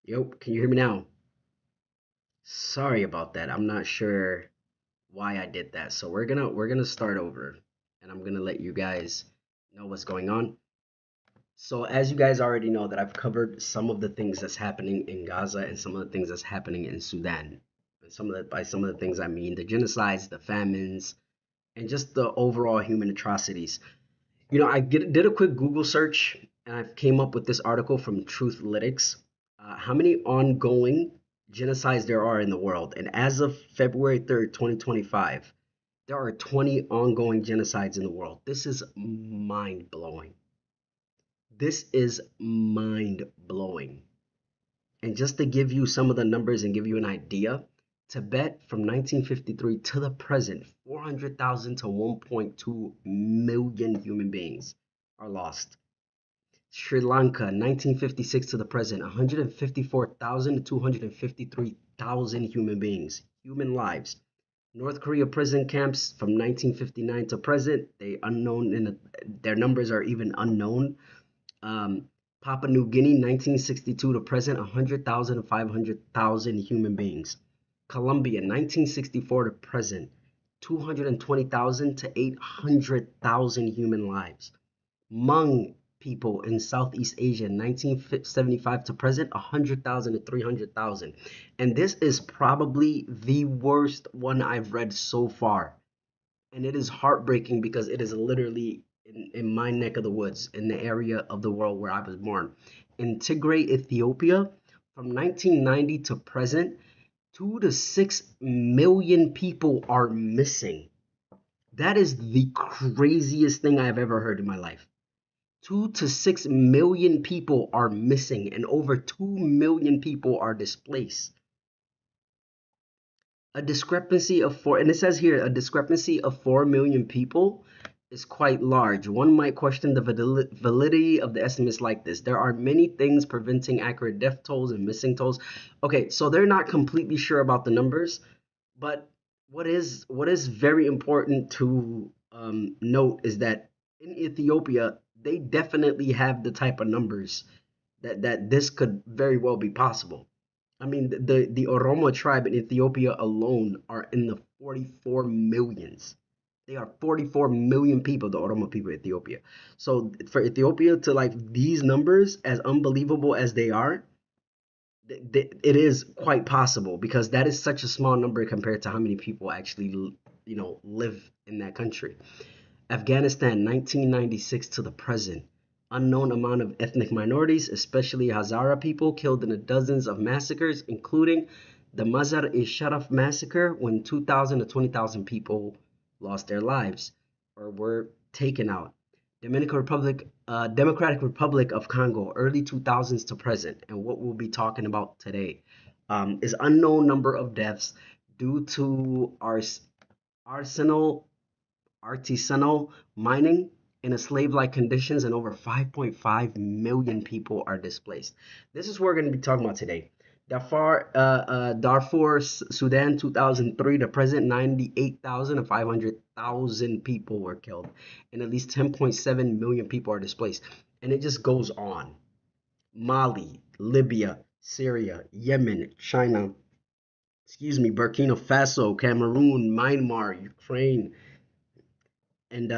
Yo, can you hear me now? Sorry about that. I'm not sure why I did that. So we're gonna start over and I'm gonna let you guys know what's going on. So as you guys already know that I've covered some of the things that's happening in Gaza and some of the things that's happening in Sudan. And some of the things I mean the genocides, the famines, and just the overall human atrocities. Did a quick Google search and I came up with this article from Truthlytics. How many ongoing genocides there are in the world? And as of February 3rd, 2025, there are 20 ongoing genocides in the world. This is mind blowing. This is mind blowing. And just to give you some of the numbers and give you an idea, Tibet from 1953 to the present, 400,000 to 1.2 million human beings are lost. Sri Lanka, 1956 to the present, 154,000 to 253,000 human beings, human lives. North Korea prison camps from 1959 to present, their numbers are even unknown. Um, Papua New Guinea, 1962 to present, 100,000 to 500,000 human beings. Colombia, 1964 to present, 220,000 to 800,000 human lives. Hmong people in Southeast Asia, 1975 to present, 100,000 to 300,000. And this is probably the worst one I've read so far. And it is heartbreaking because it is literally in my neck of the woods, in the area of the world where I was born. In Tigray, Ethiopia, from 1990 to present, 2 to 6 million people are missing. That is the craziest thing I've ever heard in my life. 2 to 6 million people are missing, and over 2 million people are displaced. A discrepancy of four, and it says here a discrepancy of 4 million people is quite large. One might question the validity of the estimates like this. There are many things preventing accurate death tolls and missing tolls. Okay, so they're not completely sure about the numbers, but what is very important to note is that in Ethiopia, they definitely have the type of numbers that this could very well be possible. I mean, the Oromo tribe in Ethiopia alone are in the 44 millions. They are 44 million people, the Oromo people in Ethiopia. So for Ethiopia to like these numbers, as unbelievable as they are, it is quite possible because that is such a small number compared to how many people actually, live in that country. Afghanistan, 1996 to the present. Unknown amount of ethnic minorities, especially Hazara people, killed in the dozens of massacres, including the Mazar-e-Sharif massacre, when 2,000 to 20,000 people lost their lives or were taken out. Democratic Republic of Congo, early 2000s to present, and what we'll be talking about today is unknown number of deaths due to arsenal artisanal mining in a slave-like conditions, and over 5.5 million people are displaced. This is what we're going to be talking about today. Darfur, Sudan, 2003 to present, 98,000 to 500,000 people were killed, and at least 10.7 million people are displaced. And it just goes on. Mali, Libya, Syria, Yemen, China, Burkina Faso, Cameroon, Myanmar, Ukraine, and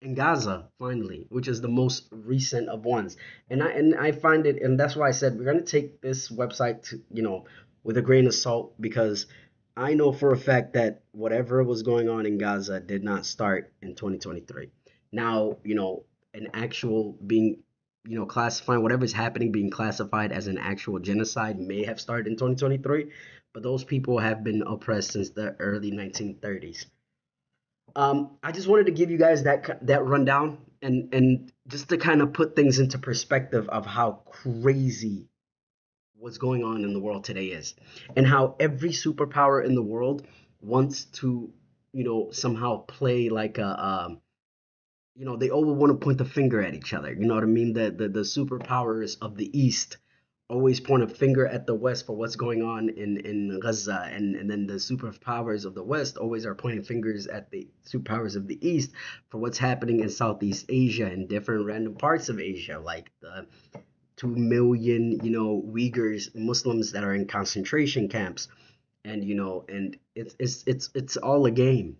in Gaza, finally, which is the most recent of ones. And I find it, and that's why I said we're gonna take this website to, with a grain of salt, because I know for a fact that whatever was going on in Gaza did not start in 2023. Now, an actual being, classifying whatever's happening being classified as an actual genocide may have started in 2023, but those people have been oppressed since the early 1930s. I just wanted to give you guys that rundown, and just to kind of put things into perspective of how crazy what's going on in the world today is, and how every superpower in the world wants to, somehow play like they all want to point the finger at each other. You know what I mean? The superpowers of the East always point a finger at the West for what's going on in Gaza, and then the superpowers of the West always are pointing fingers at the superpowers of the East for what's happening in Southeast Asia and different random parts of Asia, like the 2 million, Uyghurs, Muslims that are in concentration camps, and it's all a game.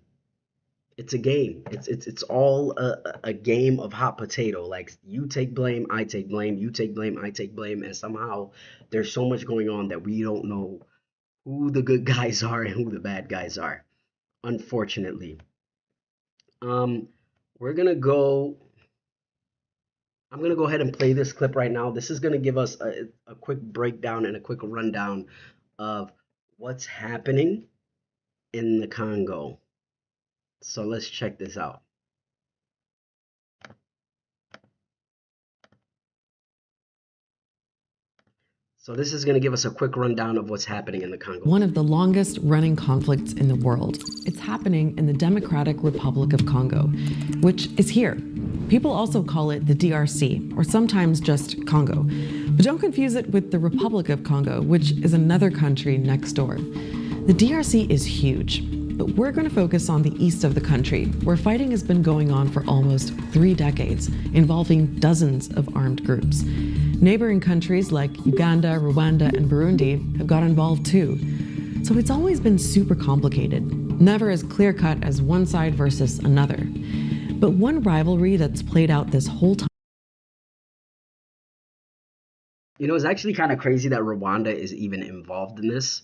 It's a game. It's all a game of hot potato. Like you take blame, I take blame, you take blame, I take blame, and somehow there's so much going on that we don't know who the good guys are and who the bad guys are. Unfortunately, um, we're gonna go. I'm gonna go ahead and play this clip right now. This is gonna give us a quick breakdown and a quick rundown of what's happening in the Congo. So let's check this out. So this is going to give us a quick rundown of what's happening in the Congo. One of the longest running conflicts in the world. It's happening in the Democratic Republic of Congo, which is here. People also call it the DRC, or sometimes just Congo. But don't confuse it with the Republic of Congo, which is another country next door. The DRC is huge, but we're going to focus on the east of the country, where fighting has been going on for almost 3 decades, involving dozens of armed groups. Neighboring countries like Uganda, Rwanda, and Burundi have got involved too. So it's always been super complicated, never as clear-cut as one side versus another. But one rivalry that's played out this whole time. It's actually kind of crazy that Rwanda is even involved in this.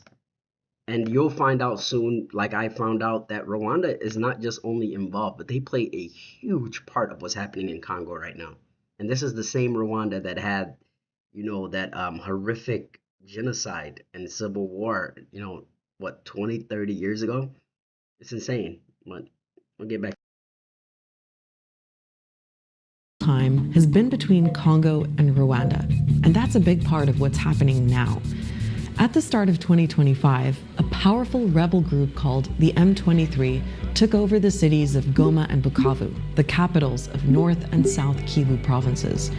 And you'll find out soon, like I found out, that Rwanda is not just only involved, but they play a huge part of what's happening in Congo right now. And this is the same Rwanda that had, that horrific genocide and civil war, 20, 30 years ago? It's insane. But we'll get back. Time has been between Congo and Rwanda, and that's a big part of what's happening now. At the start of 2025, a powerful rebel group called the M23 took over the cities of Goma and Bukavu, the capitals of North and South Kivu provinces.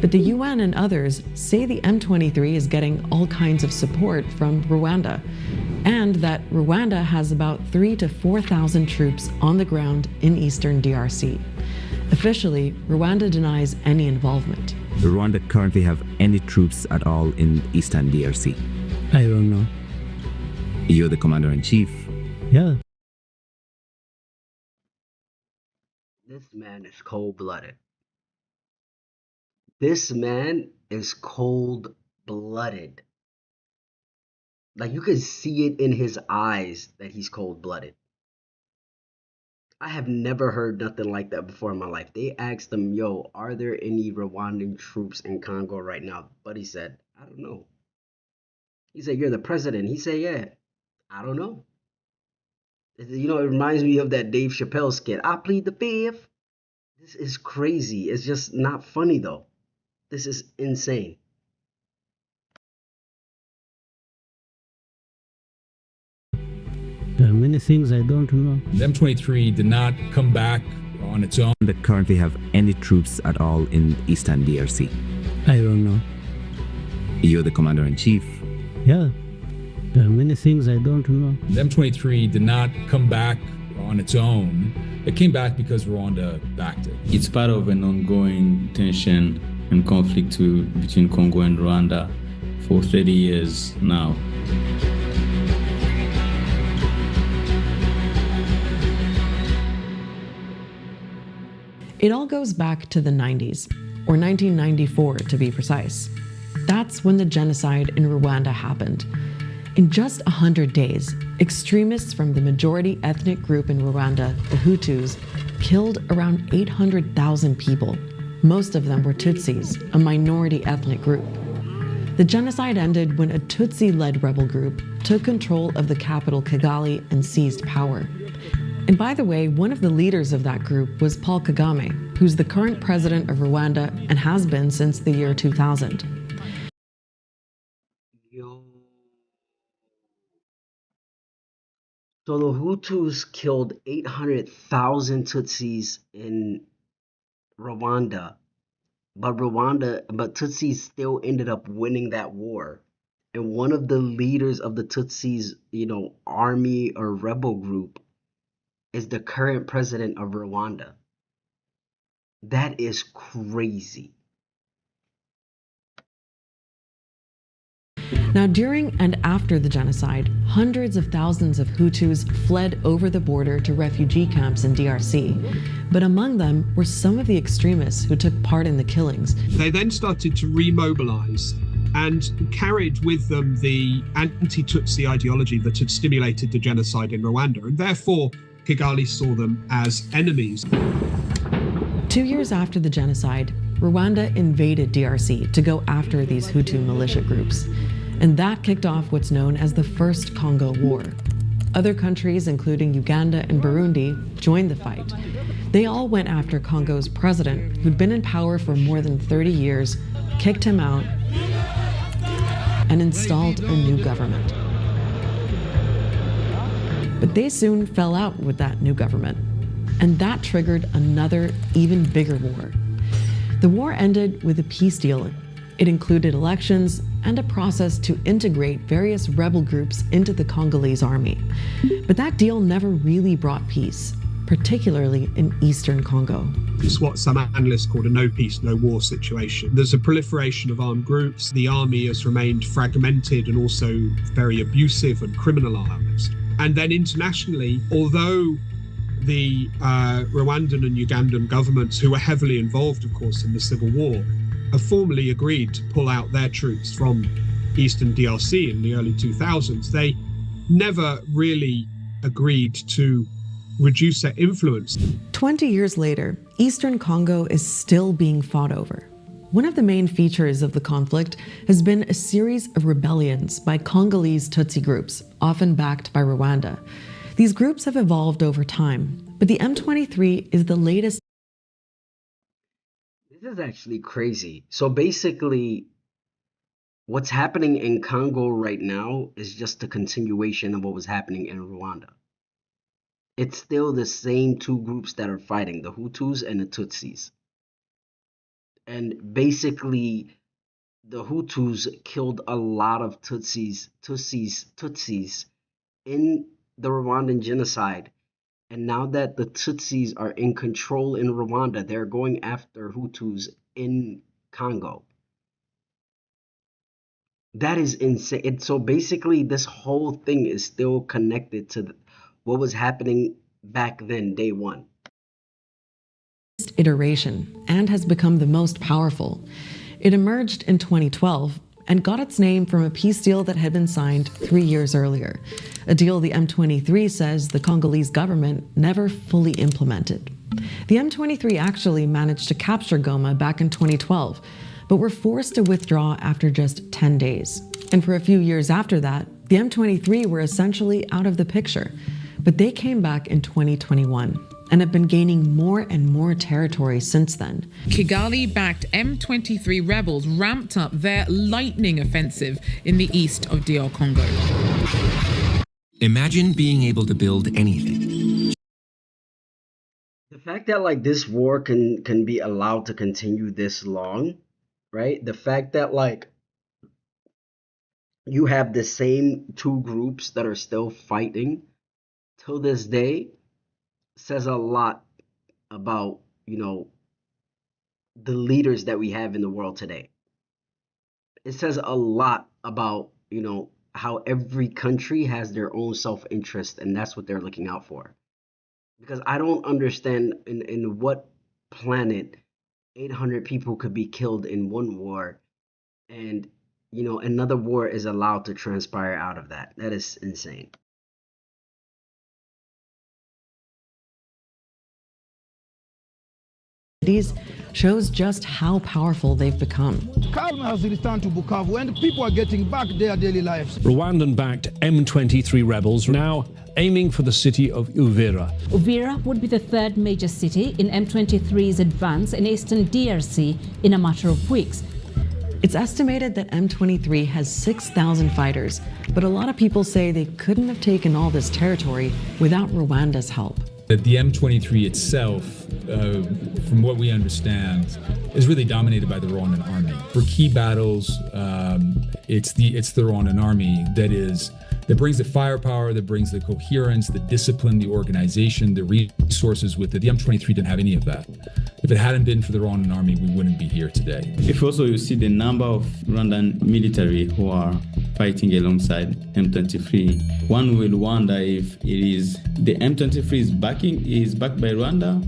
But the UN and others say the M23 is getting all kinds of support from Rwanda, and that Rwanda has about 3,000 to 4,000 troops on the ground in eastern DRC. Officially, Rwanda denies any involvement. Does Rwanda currently have any troops at all in eastern DRC? I don't know. You're the commander-in-chief. Yeah. This man is cold-blooded. This man is cold-blooded. Like you can see it in his eyes that he's cold-blooded. I have never heard nothing like that before in my life. They asked him, yo, are there any Rwandan troops in Congo right now? But he said, I don't know. He said, you're the president. He said, yeah, I don't know. It reminds me of that Dave Chappelle skit. I plead the fifth. This is crazy. It's just not funny, though. This is insane. There are many things I don't know. The M23 did not come back on its own. That currently have any troops at all in eastern DRC? I don't know. You're the commander-in-chief. Yeah. There are many things I don't know. The M23 did not come back on its own. It came back because Rwanda backed it. It's part of an ongoing tension and conflict between Congo and Rwanda for 30 years now. It all goes back to the 90s, or 1994 to be precise. That's when the genocide in Rwanda happened. In just 100 days, extremists from the majority ethnic group in Rwanda, the Hutus, killed around 800,000 people. Most of them were Tutsis, a minority ethnic group. The genocide ended when a Tutsi-led rebel group took control of the capital Kigali and seized power. And by the way, one of the leaders of that group was Paul Kagame, who's the current president of Rwanda and has been since the year 2000. So the Hutus killed 800,000 Tutsis in Rwanda, but Tutsis still ended up winning that war. And one of the leaders of the Tutsis, army or rebel group is the current president of Rwanda. That is crazy. Now, during and after the genocide, hundreds of thousands of Hutus fled over the border to refugee camps in DRC. But among them were some of the extremists who took part in the killings. They then started to remobilize and carried with them the anti-Tutsi ideology that had stimulated the genocide in Rwanda, and therefore Kigali saw them as enemies. 2 years after the genocide, Rwanda invaded DRC to go after these Hutu militia groups. And that kicked off what's known as the First Congo War. Other countries, including Uganda and Burundi, joined the fight. They all went after Congo's president, who'd been in power for more than 30 years, kicked him out, and installed a new government. But they soon fell out with that new government, and that triggered another, even bigger war. The war ended with a peace deal. It included elections and a process to integrate various rebel groups into the Congolese army. But that deal never really brought peace, particularly in eastern Congo. It's what some analysts call a no peace, no war situation. There's a proliferation of armed groups. The army has remained fragmented and also very abusive and criminalized. And then internationally, although the Rwandan and Ugandan governments, who were heavily involved, of course, in the civil war, have formally agreed to pull out their troops from eastern DRC in the early 2000s, they never really agreed to reduce their influence. 20 years later, eastern Congo is still being fought over. One of the main features of the conflict has been a series of rebellions by Congolese Tutsi groups, often backed by Rwanda. These groups have evolved over time, but the M23 is the latest. This is actually crazy. So basically, what's happening in Congo right now is just a continuation of what was happening in Rwanda. It's still the same two groups that are fighting, the Hutus and the Tutsis. And basically, the Hutus killed a lot of Tutsis in the Rwandan genocide. And now that the Tutsis are in control in Rwanda, they're going after Hutus in Congo. That is insane. So basically, this whole thing is still connected to what was happening back then, day one. Iteration, and has become the most powerful. It emerged in 2012 and got its name from a peace deal that had been signed 3 years earlier, a deal the M23 says the Congolese government never fully implemented. The M23 actually managed to capture Goma back in 2012, but were forced to withdraw after just 10 days. And for a few years after that, the M23 were essentially out of the picture, but they came back in 2021. And have been gaining more and more territory since then. Kigali-backed M23 rebels ramped up their lightning offensive in the east of DR Congo. Imagine being able to build anything. The fact that this war can be allowed to continue this long, right? The fact that you have the same two groups that are still fighting till this day says a lot about, the leaders that we have in the world today. It says a lot about, how every country has their own self-interest, and that's what they're looking out for. Because I don't understand in what planet 800 people could be killed in one war, and, another war is allowed to transpire out of that. That is insane. Shows just how powerful they've become. Calm has returned to Bukavu and people are getting back their daily lives. Rwandan-backed M23 rebels now aiming for the city of Uvira. Uvira would be the third major city in M23's advance in eastern DRC in a matter of weeks. It's estimated that M23 has 6,000 fighters, but a lot of people say they couldn't have taken all this territory without Rwanda's help. That the M23 itself, from what we understand, is really dominated by the Rwandan army. For key battles, it's the Rwandan army that brings the firepower, that brings the coherence, the discipline, the organization, the resources with it. The M23 didn't have any of that. If it hadn't been for the Rwandan army, we wouldn't be here today. If also you see the number of Rwandan military who are fighting alongside M23. One will wonder if it is the M23 is backed by Rwanda,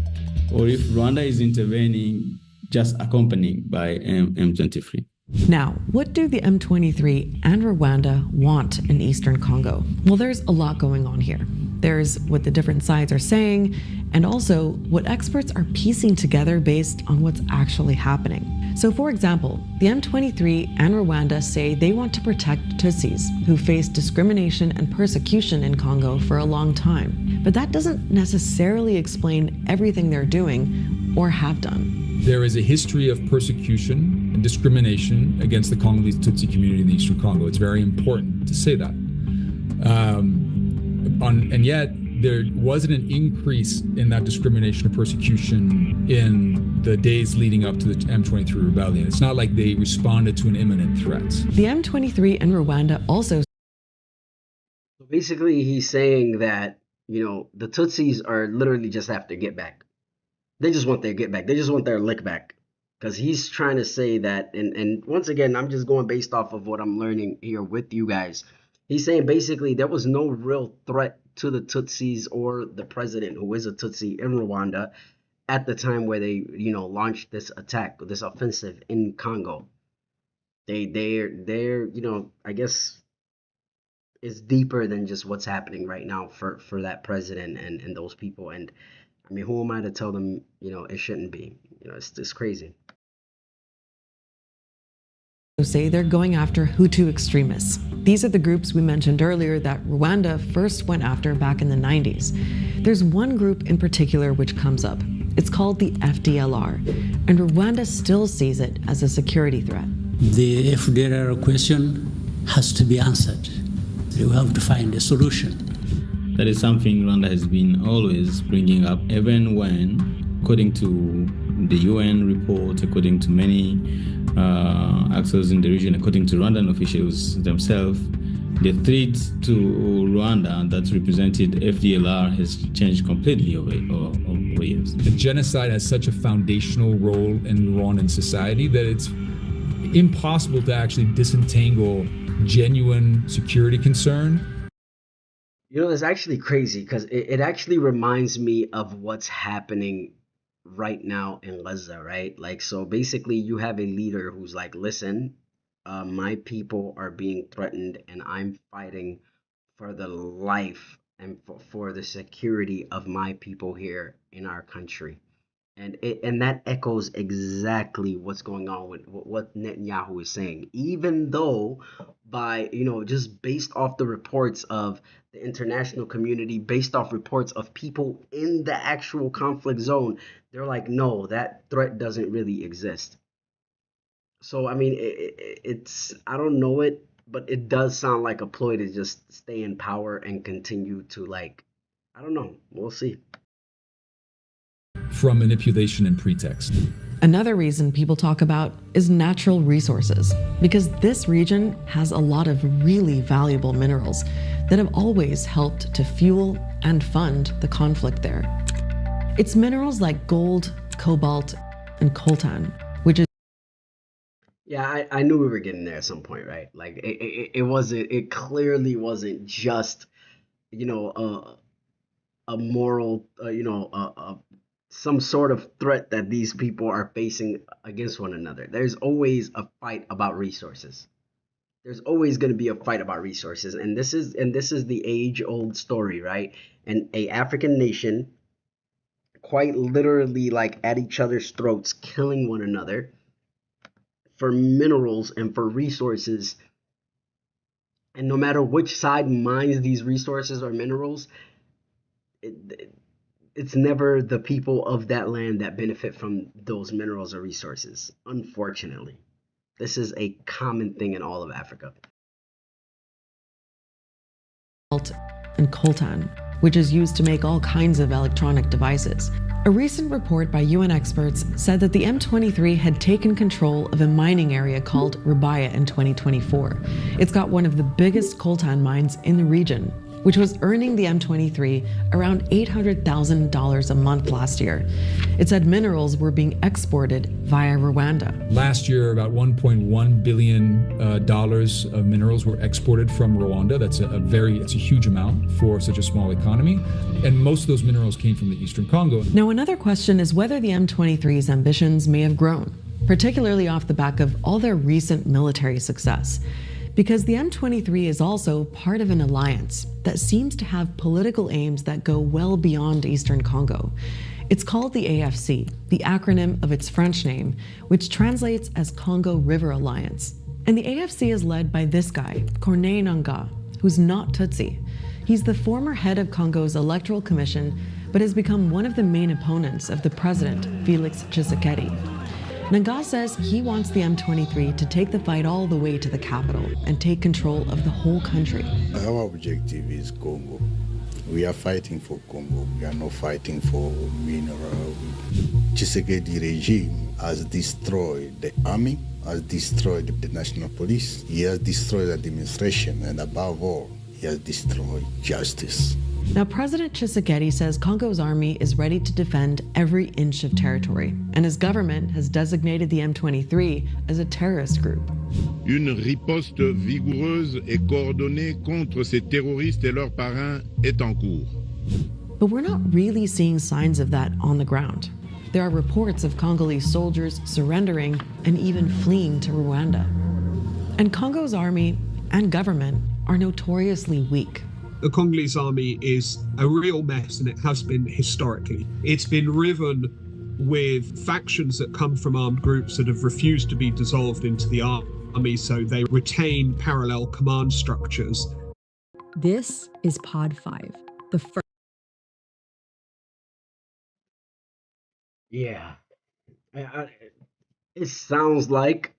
or if Rwanda is intervening, just accompanied by M23. Now, what do the M23 and Rwanda want in Eastern Congo? Well, there's a lot going on here. There's what the different sides are saying, and also what experts are piecing together based on what's actually happening. So, for example, the M23 and Rwanda say they want to protect Tutsis who face discrimination and persecution in Congo for a long time. But that doesn't necessarily explain everything they're doing or have done. There is a history of persecution and discrimination against the Congolese Tutsi community in the Eastern Congo. It's very important to say that. And yet, there wasn't an increase in that discrimination or persecution in the days leading up to the M23 rebellion. It's not like they responded to an imminent threat. The M23 and Rwanda also... So basically, he's saying that, the Tutsis are literally just after get back. They just want their get back. They just want their lick back. Because he's trying to say that, and once again, I'm just going based off of what I'm learning here with you guys. He's saying basically there was no real threat to the Tutsis or the president, who is a Tutsi in Rwanda, at the time where they, launched this attack, this offensive in Congo. They're I guess it's deeper than just what's happening right now for that president and those people. And I mean, who am I to tell them, it shouldn't be? It's crazy. Say they're going after Hutu extremists. These are the groups we mentioned earlier that Rwanda first went after back in the 90s. There's one group in particular which comes up. It's called the FDLR, and Rwanda still sees it as a security threat. The FDLR question has to be answered. We have to find a solution. That is something Rwanda has been always bringing up, even when, according to the UN report, according to many actors in the region, according to Rwandan officials themselves, the threat to Rwanda that represented FDLR has changed completely over years. The genocide has such a foundational role in Rwandan society that it's impossible to actually disentangle genuine security concern. It's actually crazy because it actually reminds me of what's happening right now in Gaza, right? Like, so basically you have a leader who's like, listen, my people are being threatened and I'm fighting for the life and for the security of my people here in our country. And that echoes exactly what's going on with what Netanyahu is saying, even though by, just based off the reports of the international community, based off reports of people in the actual conflict zone, they're like, no, that threat doesn't really exist. So, I mean, it's, I don't know it, but it does sound like a ploy to just stay in power and continue to, like, I don't know. We'll see. From manipulation and pretext. Another reason people talk about is natural resources, because this region has a lot of really valuable minerals that have always helped to fuel and fund the conflict there. It's minerals like gold, cobalt, and coltan, which is... Yeah, I knew we were getting there at some point, right? Like, it clearly wasn't just, a moral, some sort of threat that these people are facing against one another. There's always a fight about resources. There's always going to be a fight about resources, and this is the age-old story, right? And a African nation, quite literally, like at each other's throats, killing one another for minerals and for resources. And no matter which side mines these resources or minerals, it's never the people of that land that benefit from those minerals or resources, unfortunately. This is a common thing in all of Africa. And coltan, which is used to make all kinds of electronic devices. A recent report by UN experts said that the M23 had taken control of a mining area called Rubaya in 2024. It's got one of the biggest coltan mines in the region, which was earning the M23 around $800,000 a month last year. It said minerals were being exported via Rwanda. Last year, about $1.1 billion dollars of minerals were exported from Rwanda. That's a huge amount for such a small economy. And most of those minerals came from the Eastern Congo. Now, another question is whether the M23's ambitions may have grown, particularly off the back of all their recent military success. Because the M23 is also part of an alliance that seems to have political aims that go well beyond Eastern Congo. It's called the AFC, the acronym of its French name, which translates as Congo River Alliance. And the AFC is led by this guy, Corneille Nangaa, who's not Tutsi. He's the former head of Congo's Electoral Commission, but has become one of the main opponents of the president, Felix Tshisekedi. Nangaa says he wants the M23 to take the fight all the way to the capital and take control of the whole country. Our objective is Congo. We are fighting for Congo. We are not fighting for mineral. Tshisekedi regime has destroyed the army, has destroyed the national police. He has destroyed administration, and above all, he has destroyed justice. Now, President Tshisekedi says Congo's army is ready to defend every inch of territory, and his government has designated the M23 as a terrorist group. Une riposte vigoureuse et coordonnée contre ces terroristes et leurs parrains est en cours. But we're not really seeing signs of that on the ground. There are reports of Congolese soldiers surrendering and even fleeing to Rwanda. And Congo's army and government are notoriously weak. The Congolese army is a real mess, and it has been historically. It's been riven with factions that come from armed groups that have refused to be dissolved into the army, so they retain parallel command structures. This is Pod 5, the first. Yeah. It sounds like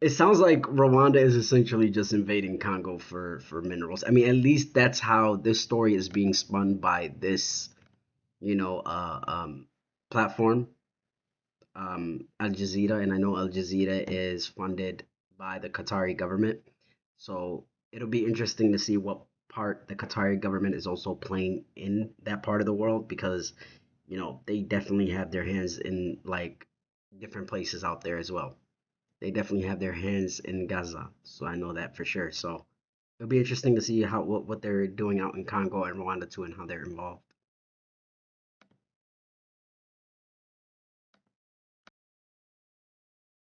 Rwanda is essentially just invading Congo for minerals. I mean, at least that's how this story is being spun by this, platform, Al Jazeera. And I know Al Jazeera is funded by the Qatari government. So it'll be interesting to see what part the Qatari government is also playing in that part of the world, because, they definitely have their hands in like different places out there as well. They definitely have their hands in Gaza, so I know that for sure. So it'll be interesting to see what they're doing out in Congo and Rwanda too, and how they're involved.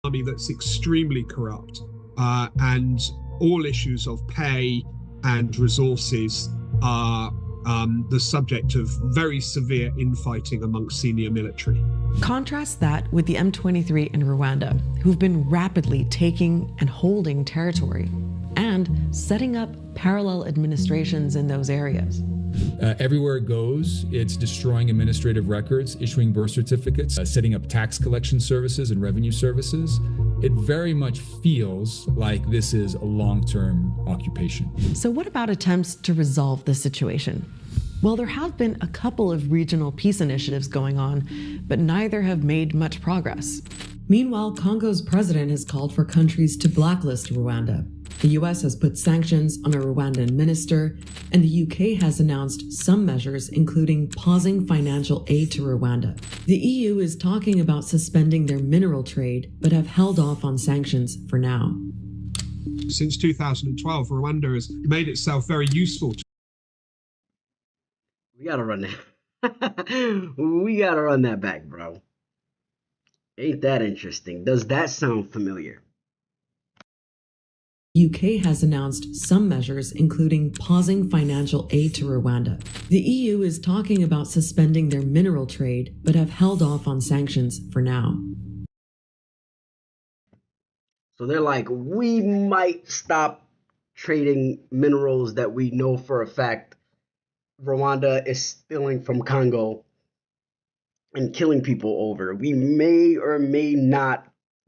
Army that's extremely corrupt, and all issues of pay and resources are the subject of very severe infighting amongst senior military. Contrast that with the M23 in Rwanda, who've been rapidly taking and holding territory and setting up parallel administrations in those areas. Everywhere it goes, it's destroying administrative records, issuing birth certificates, setting up tax collection services and revenue services. It very much feels like this is a long-term occupation. So what about attempts to resolve this situation? Well, there have been a couple of regional peace initiatives going on, but neither have made much progress. Meanwhile, Congo's president has called for countries to blacklist Rwanda. The US has put sanctions on a Rwandan minister, and the UK has announced some measures, including pausing financial aid to Rwanda. The EU is talking about suspending their mineral trade, but have held off on sanctions for now. Since 2012, Rwanda has made itself very useful to. We gotta run that. We gotta run that back, bro. Ain't that interesting? Does that sound familiar? UK has announced some measures, including pausing financial aid to Rwanda. The EU is talking about suspending their mineral trade, but have held off on sanctions for now. So they're like, we might stop trading minerals that we know for a fact Rwanda is stealing from Congo and killing people over. We may or may not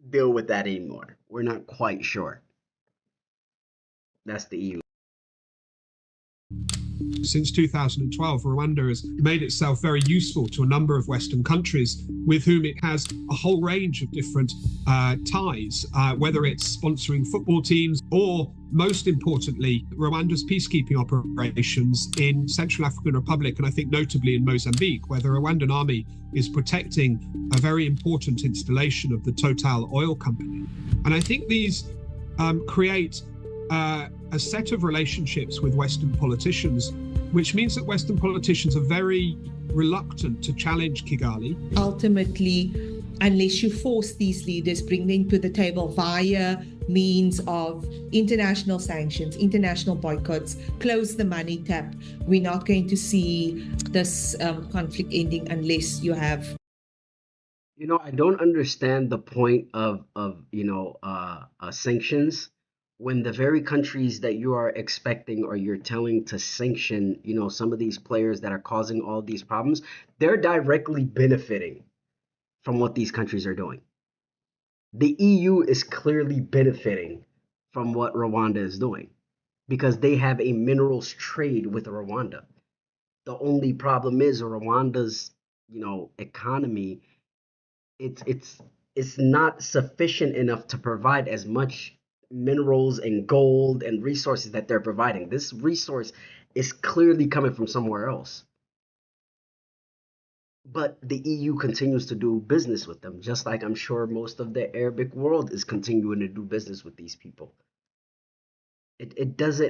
deal with that anymore. We're not quite sure. That's the EU. Since 2012, Rwanda has made itself very useful to a number of Western countries with whom it has a whole range of different ties, whether it's sponsoring football teams or, most importantly, Rwanda's peacekeeping operations in Central African Republic, and I think notably in Mozambique, where the Rwandan army is protecting a very important installation of the Total oil company. And I think these create a set of relationships with Western politicians, which means that Western politicians are very reluctant to challenge Kigali. Ultimately, unless you force these leaders, bring them to the table via means of international sanctions, international boycotts, close the money tap, we're not going to see this conflict ending unless you have. You know, I don't understand the point of sanctions when the very countries that you are expecting or you're telling to sanction, some of these players that are causing all these problems, they're directly benefiting from what these countries are doing. The EU is clearly benefiting from what Rwanda is doing because they have a minerals trade with Rwanda. The only problem is Rwanda's, economy, it's not sufficient enough to provide as much minerals and gold and resources that they're providing. This resource is clearly coming from somewhere else. But the EU continues to do business with them, just like I'm sure most of the Arabic world is continuing to do business with these people. It's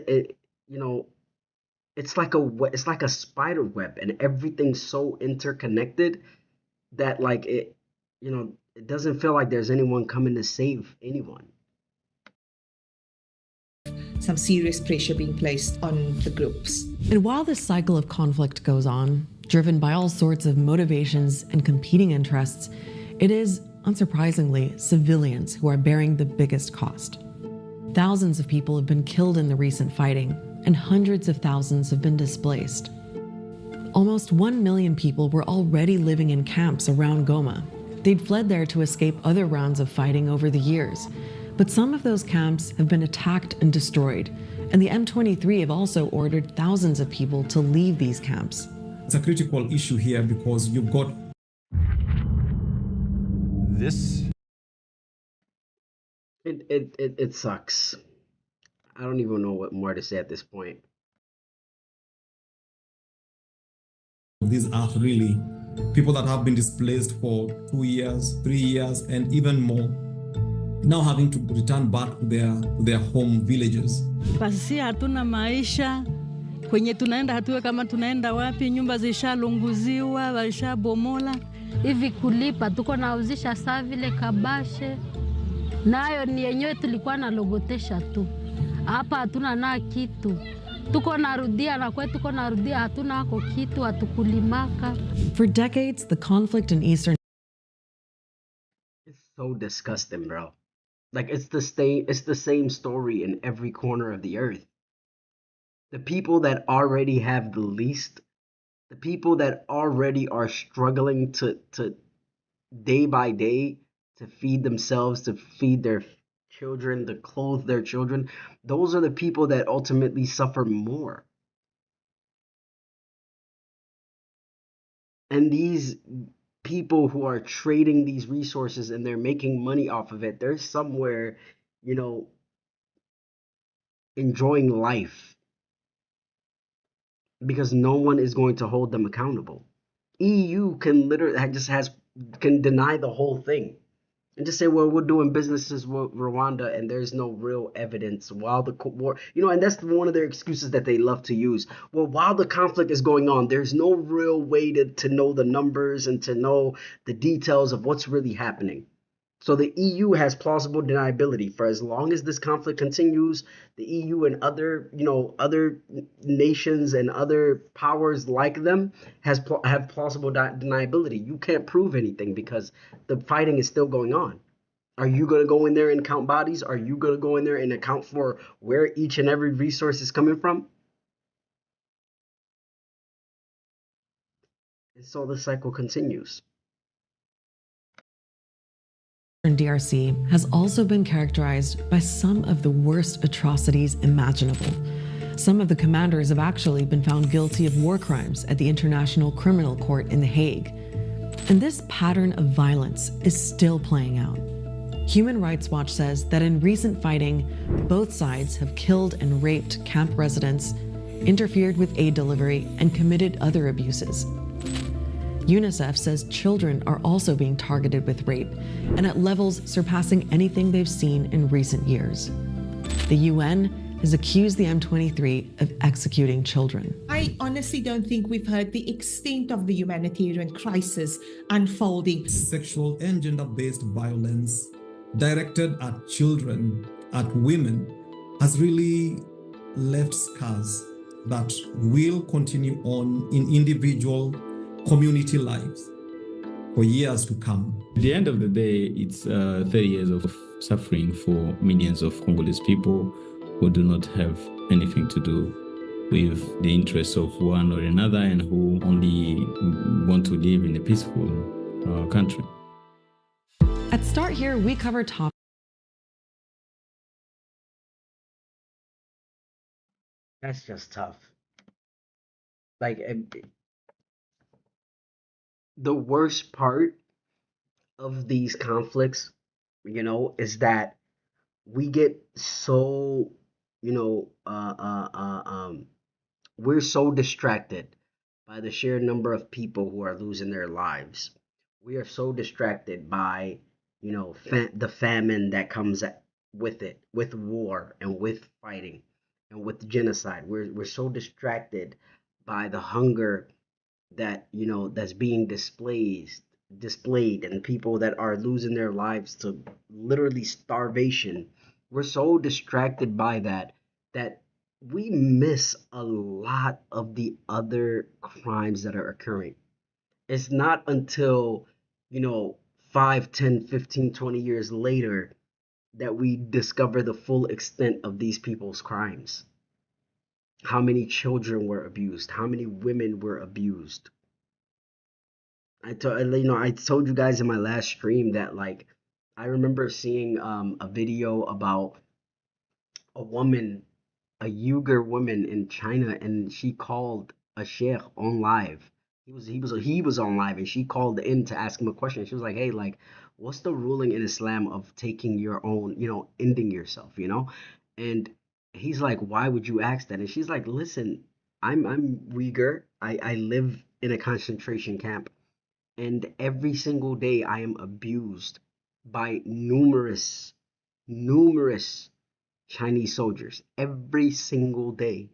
like a spider web, and everything's so interconnected that it doesn't feel like there's anyone coming to save anyone. Some serious pressure being placed on the groups. And while this cycle of conflict goes on, driven by all sorts of motivations and competing interests, it is, unsurprisingly, civilians who are bearing the biggest cost. Thousands of people have been killed in the recent fighting, and hundreds of thousands have been displaced. Almost 1 million people were already living in camps around Goma. They'd fled there to escape other rounds of fighting over the years. But some of those camps have been attacked and destroyed, and the M23 have also ordered thousands of people to leave these camps. It's a critical issue here because you've got this. It sucks. I don't even know what more to say at this point. These are really people that have been displaced for 2 years, 3 years, and even more, now having to return back to their home villages. Basi hatuna maisha kwenye tunaenda, hatuwe kama tunaenda wapi, nyumba zishalunguziwa, walishabomola. Hivi kulipa tuko nauzisha saa vile kabashe, nayo ni yenyewe tulikuwa na logotesha tu. Hapa hatuna na kitu. Tuko narudia na kwetu tuko narudia, hatuna hako kitu, hatukulimaka. For decades, the conflict in Eastern... It's so disgusting, bro. It's the same story in every corner of the earth. The people that already have the least, the people that already are struggling to day by day to feed themselves, to feed their children, to clothe their children, those are the people that ultimately suffer more. And these people who are trading these resources and they're making money off of it, they're somewhere, enjoying life because no one is going to hold them accountable. EU can can deny the whole thing and just say, well, we're doing businesses with Rwanda and there's no real evidence while the war, and that's one of their excuses that they love to use. Well, while the conflict is going on, there's no real way to know the numbers and to know the details of what's really happening. So the EU has plausible deniability for as long as this conflict continues. The EU and other nations and other powers like them have plausible deniability. You can't prove anything because the fighting is still going on. Are you going to go in there and count bodies? Are you going to go in there and account for where each and every resource is coming from? And so the cycle continues. DRC has also been characterized by some of the worst atrocities imaginable. Some of the commanders have actually been found guilty of war crimes at the International Criminal Court in The Hague. And this pattern of violence is still playing out. Human Rights Watch says that in recent fighting, both sides have killed and raped camp residents, interfered with aid delivery, and committed other abuses. UNICEF says children are also being targeted with rape, and at levels surpassing anything they've seen in recent years. The UN has accused the M23 of executing children. I honestly don't think we've heard the extent of the humanitarian crisis unfolding. Sexual and gender-based violence directed at children, at women, has really left scars that will continue on in individual community lives for years to come. At the end of the day, it's 30 years of suffering for millions of Congolese people who do not have anything to do with the interests of one or another and who only want to live in a peaceful country. At Start Here, we cover topics. That's just tough. Like, the worst part of these conflicts, is that we get so, we're so distracted by the sheer number of people who are losing their lives. We are so distracted by, the famine that comes with it, with war and with fighting and with genocide. We're so distracted by the hunger that, that's being displayed and people that are losing their lives to literally starvation. We're so distracted by that we miss a lot of the other crimes that are occurring. It's not until, 5, 10, 15, 20 years later that we discover the full extent of these people's crimes. How many children were abused? How many women were abused? I told you guys in my last stream that, like, I remember seeing a video about a woman, a Uyghur woman in China, and she called a sheikh on live. He was on live, and she called in to ask him a question. She was like, "Hey, like, what's the ruling in Islam of taking your own, ending yourself, And he's like, "Why would you ask that?" And she's like, "Listen, I'm Uyghur. I live in a concentration camp. And every single day I am abused by numerous Chinese soldiers. Every single day."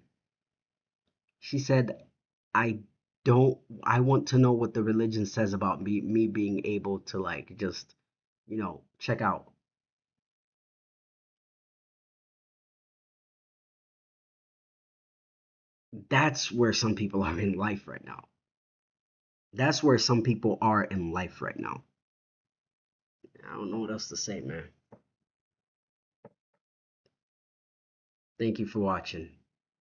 She said, I want to know what the religion says about me being able to, like, just, check out. That's where some people are in life right now. That's where some people are in life right now. I don't know what else to say, man. Thank you for watching.